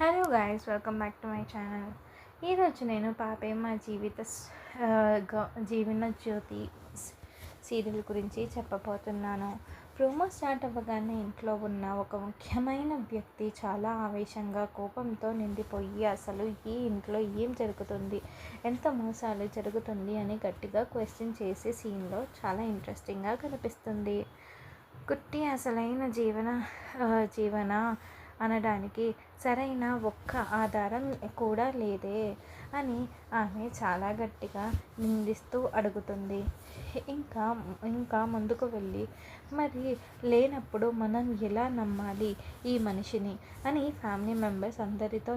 Hello guys, welcome back to my channel. ఈరోజు నేను పాపేమ Jeevan Jyoti serial గురించి చెప్పబోతున్నాను. ప్రోమో స్టార్ట్ అవ్వగానే ఇంట్లో ఉన్న ఒక ముఖ్యమైన వ్యక్తి చాలా ఆవేశంగా, కోపంతో నిండిపోయి అసలు ఈ ఇంట్లో ఏం జరుగుతుంది, ఎంత మోసాలు జరుగుతుంది అని గట్టిగా క్వశ్చన్ చేసే సీన్లో చాలా ఇంట్రెస్టింగ్గా కనిపిస్తుంది. కుట్టి అసలైన జీవన అనడానికి సరైన ఒక్క ఆధారం కూడా లేదే అని ఆమె చాలా గట్టిగా నిందిస్తూ అడుగుతుంది. ఇంకా ముందుకు వెళ్ళి, మరి లేనప్పుడు మనం ఎలా నమ్మాలి ఈ మనిషిని అని ఫ్యామిలీ మెంబర్స్ అందరితో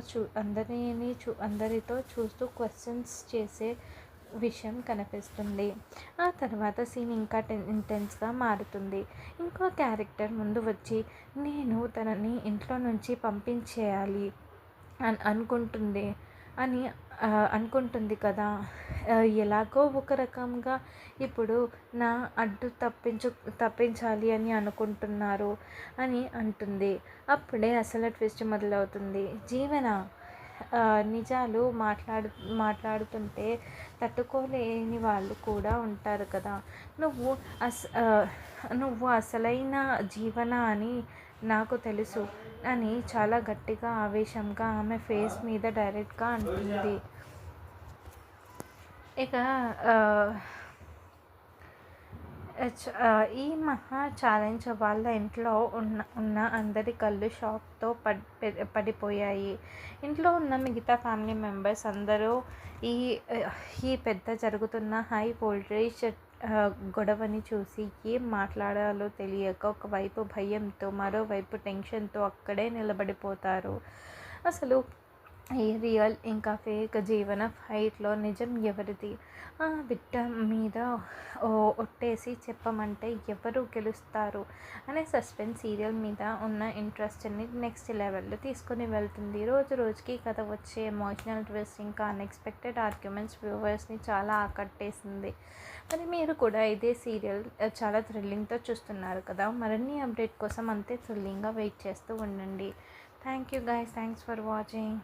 చూస్తూ క్వశ్చన్స్ చేసే విషయం కనిపిస్తుంది. ఆ తర్వాత సీన్ ఇంకా ఇంటెన్స్గా మారుతుంది. ఇంకో క్యారెక్టర్ ముందు వచ్చి, నేను తనని ఇంట్లో నుంచి పంపించేయాలి అని అనుకుంటుంది కదా, ఎలాగో ఒక రకంగా ఇప్పుడు నా అడ్డు తప్పించాలి అని అనుకుంటున్నారు అని అంటుంది. అప్పుడే అసలు ట్విస్ట్ మొదలవుతుంది. జీవన నిజాలు మాట్లాడుతుంటే తట్టుకోలేని వాళ్ళు కూడా ఉంటారు కదా, నువ్వు అసలైన జీవన అని నాకు తెలుసు అని చాలా గట్టిగా, ఆవేశంగా ఆమె ఫేస్ మీద డైరెక్ట్గా అంటుంది. ఇక ఈ మహా ఛాలెంజ్ వాళ్ళ ఇంట్లో ఉన్న అందరి కళ్ళు షాక్తో పడిపోయాయి. ఇంట్లో ఉన్న మిగతా ఫ్యామిలీ మెంబర్స్ అందరూ ఈ పెద్ద జరుగుతున్న హై వోల్టేజ్ గొడవని చూసి ఏం మాట్లాడాలో తెలియక ఒకవైపు భయంతో, మరోవైపు టెన్షన్తో అక్కడే నిలబడిపోతారు. అసలు ఈ రియల్ ఇంకా ఫేక్ జీవన ఫైట్లో నిజం ఎవరిది? ఆ బిడ్డ మీద ఒట్టేసి చెప్పమంటే ఎవరు గెలుస్తారు అనే సస్పెన్స్ సీరియల్ మీద ఉన్న ఇంట్రెస్ట్ని నెక్స్ట్ లెవెల్లో తీసుకుని వెళ్తుంది. రోజు రోజుకి కథ వచ్చే ఎమోషనల్ ట్విస్ట్ ఇంకా అన్ఎక్స్పెక్టెడ్ ఆర్గ్యుమెంట్స్ వ్యూవర్స్ని చాలా ఆకట్టేసింది. మరి మీరు కూడా ఇదే సీరియల్ చాలా థ్రిల్లింగ్తో చూస్తున్నారు కదా, మరిన్ని అప్డేట్ కోసం అంతే థ్రిల్లింగ్గా వెయిట్ చేస్తూ ఉండండి. Thank you guys, thanks for watching.